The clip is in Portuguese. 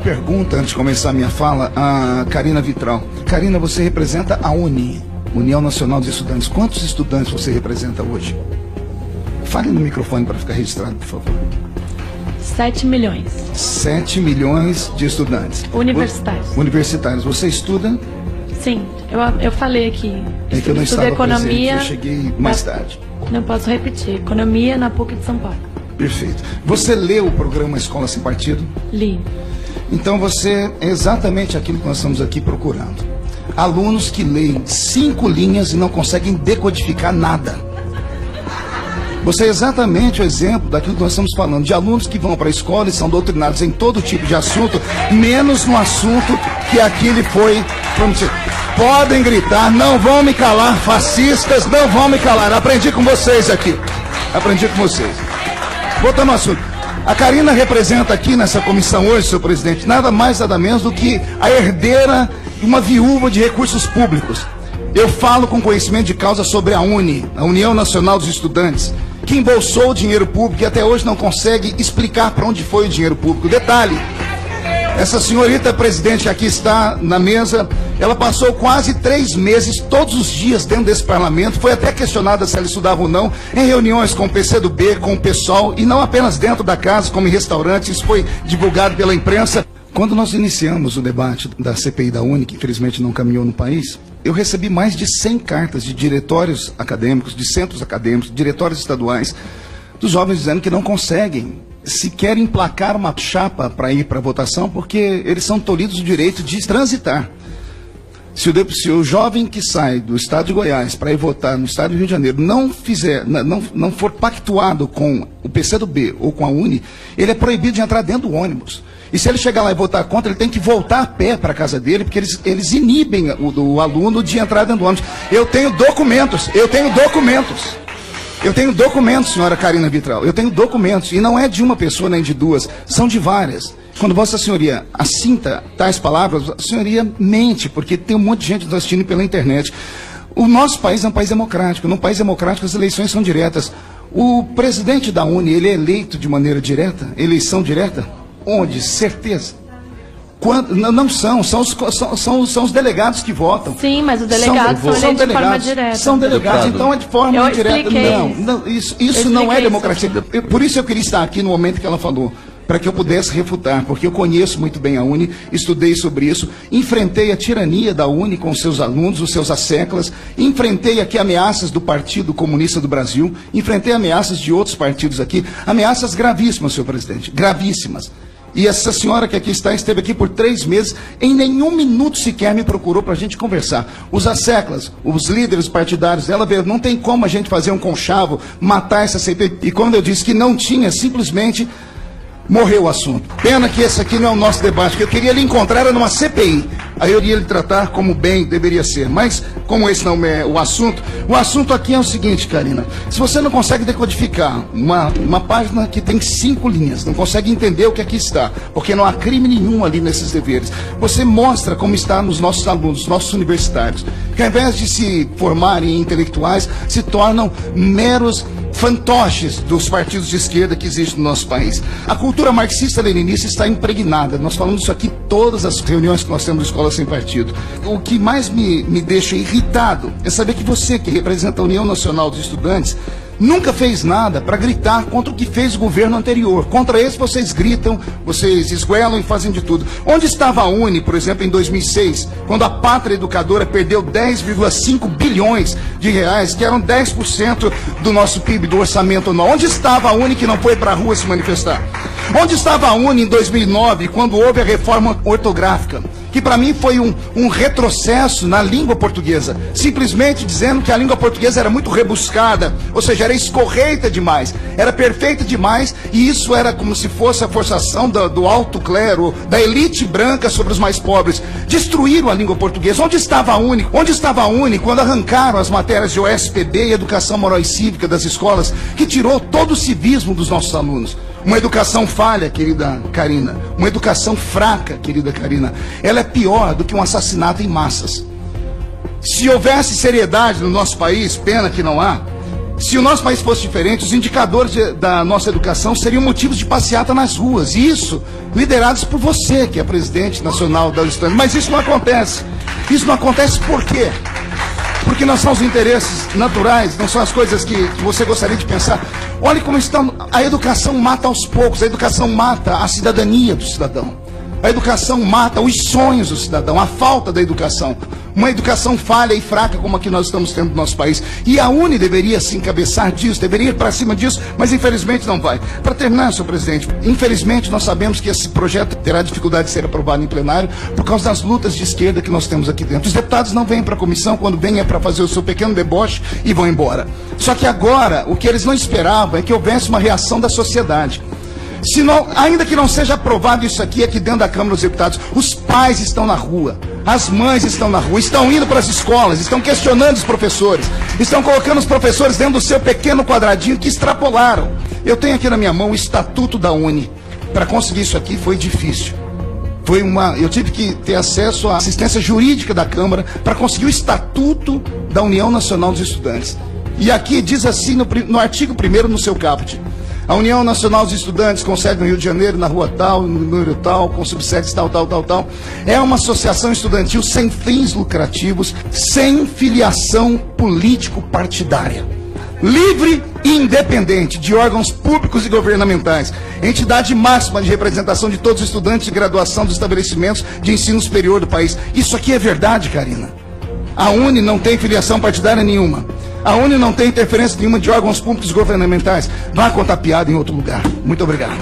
pergunta, antes de começar a minha fala, a Karina Vitral. Karina, você representa a UNI, União Nacional dos Estudantes. Quantos estudantes você representa hoje? Fale no microfone para ficar registrado, por favor. 7 milhões. 7 milhões de estudantes. Universitários. Universitários. Você estuda? Sim, eu falei aqui. É que eu não estava economia. Presente, eu cheguei mais tarde. Não posso repetir. Economia na PUC de São Paulo. Perfeito. Você leu o programa Escola Sem Partido? Li. Então você é exatamente aquilo que nós estamos aqui procurando. Alunos que leem 5 linhas e não conseguem decodificar nada. Você é exatamente o exemplo daquilo que nós estamos falando, de alunos que vão para a escola e são doutrinados em todo tipo de assunto, menos no assunto que aquele foi, vamos dizer, podem gritar, não vão me calar, fascistas, não vão me calar. Aprendi com vocês aqui. Aprendi com vocês. Voltando ao assunto. A Karina representa aqui nessa comissão hoje, senhor presidente, nada mais, nada menos do que a herdeira de uma viúva de recursos públicos. Eu falo com conhecimento de causa sobre a UNI, a União Nacional dos Estudantes, que embolsou o dinheiro público e até hoje não consegue explicar para onde foi o dinheiro público. Detalhe, essa senhorita presidente que aqui está na mesa, ela passou quase 3 meses, todos os dias dentro desse parlamento, foi até questionada se ela estudava ou não, em reuniões com o PCdoB, com o PSOL, e não apenas dentro da casa, como em restaurantes, isso foi divulgado pela imprensa. Quando nós iniciamos o debate da CPI da UNI, que infelizmente não caminhou no país, eu recebi mais de 100 cartas de diretórios acadêmicos, de centros acadêmicos, diretórios estaduais, dos jovens dizendo que não conseguem sequer emplacar uma chapa para ir para a votação, porque eles são tolhidos do direito de transitar. Se o jovem que sai do estado de Goiás para ir votar no estado do Rio de Janeiro não for pactuado com o PCdoB ou com a UNI, ele é proibido de entrar dentro do ônibus. E se ele chegar lá e votar contra, ele tem que voltar a pé para a casa dele, porque eles inibem o aluno de entrar dentro do ônibus. Eu tenho documentos, senhora Karina Vitral, eu tenho documentos, e não é de uma pessoa nem de duas, são de várias. Quando Vossa Senhoria assinta tais palavras, a senhoria mente, porque tem um monte de gente nos assistindo pela internet. O nosso país é um país democrático. Num país democrático, as eleições são diretas. O presidente da UNI, ele é eleito de maneira direta? Eleição direta? Onde? Certeza. Quando, não são os delegados que votam. Sim, mas os delegados são eleitos de forma direta. São delegados, então é de forma indireta. Não, isso não é democracia. Por isso eu queria estar aqui no momento que ela falou, para que eu pudesse refutar, porque eu conheço muito bem a UNI, estudei sobre isso, enfrentei a tirania da UNI com os seus alunos, os seus asseclas, enfrentei aqui ameaças do Partido Comunista do Brasil, enfrentei ameaças de outros partidos aqui, ameaças gravíssimas, senhor presidente, gravíssimas. E essa senhora que aqui está, esteve aqui por 3 meses, em nenhum minuto sequer me procurou para a gente conversar. Os asseclas, os líderes partidários dela, não tem como a gente fazer um conchavo, matar essa CPI. E quando eu disse que não tinha, simplesmente morreu o assunto. Pena que esse aqui não é o nosso debate, que eu queria lhe encontrar era numa CPI. Aí eu iria lhe tratar como bem deveria ser. Mas, como esse não é o assunto aqui é o seguinte, Karina. Se você não consegue decodificar uma página que tem 5 linhas, não consegue entender o que aqui está, porque não há crime nenhum ali nesses deveres, você mostra como está nos nossos alunos, nossos universitários, que ao invés de se formarem em intelectuais, se tornam meros fantoches dos partidos de esquerda que existem no nosso país. A cultura marxista-leninista está impregnada. Nós falamos isso aqui em todas as reuniões que nós temos na Escola Sem Partido. O que mais me deixa irritado é saber que você, que representa a União Nacional dos Estudantes, nunca fez nada para gritar contra o que fez o governo anterior. Contra esse vocês gritam, vocês esguelam e fazem de tudo. Onde estava a UNI, por exemplo, em 2006, quando a Pátria Educadora perdeu 10,5 bilhões de reais, que eram 10% do nosso PIB, do orçamento anual? Onde estava a UNI que não foi para a rua se manifestar? Onde estava a UNI em 2009, quando houve a reforma ortográfica? Que para mim foi um retrocesso na língua portuguesa, simplesmente dizendo que a língua portuguesa era muito rebuscada, ou seja, era escorreita demais, era perfeita demais, e isso era como se fosse a forçação do alto clero, da elite branca sobre os mais pobres. Destruíram a língua portuguesa. Onde estava a UNI? Onde estava a UNI quando arrancaram as matérias de OSPB e Educação Moral e Cívica das escolas, que tirou todo o civismo dos nossos alunos? Uma educação falha, querida Karina, uma educação fraca, querida Karina, ela é pior do que um assassinato em massas. Se houvesse seriedade no nosso país, pena que não há, Se o nosso país fosse diferente, os indicadores da nossa educação seriam motivos de passeata nas ruas. E isso, liderados por você, que é presidente nacional da USTAN. Mas isso não acontece. Isso não acontece por quê? Porque não são os interesses naturais, não são as coisas que você gostaria de pensar. Olha como estão. A educação mata aos poucos, a educação mata a cidadania do cidadão. A educação mata os sonhos do cidadão, a falta da educação. Uma educação falha e fraca como a que nós estamos tendo no nosso país. E a UNE deveria se encabeçar disso, deveria ir para cima disso, mas infelizmente não vai. Para terminar, senhor presidente, infelizmente nós sabemos que esse projeto terá dificuldade de ser aprovado em plenário por causa das lutas de esquerda que nós temos aqui dentro. Os deputados não vêm para a comissão, quando vêm é para fazer o seu pequeno deboche e vão embora. Só que agora, o que eles não esperavam é que houvesse uma reação da sociedade. Se não, ainda que não seja aprovado isso aqui dentro da Câmara dos Deputados, os pais estão na rua, as mães estão na rua, estão indo para as escolas, estão questionando os professores, estão colocando os professores dentro do seu pequeno quadradinho que extrapolaram. Eu tenho aqui na minha mão o Estatuto da UNE. Para conseguir isso aqui foi difícil. Eu tive que ter acesso à assistência jurídica da Câmara para conseguir o Estatuto da União Nacional dos Estudantes. E aqui diz assim no artigo 1º, no seu caput: a União Nacional dos Estudantes, com sede no Rio de Janeiro, na rua tal, no número tal, com subsedes tal, é uma associação estudantil sem fins lucrativos, sem filiação político-partidária, livre e independente de órgãos públicos e governamentais, entidade máxima de representação de todos os estudantes de graduação dos estabelecimentos de ensino superior do país. Isso aqui é verdade, Karina. A UNE não tem filiação partidária nenhuma. A UNE não tem interferência nenhuma de órgãos públicos governamentais. Vá contar piada em outro lugar. Muito obrigado.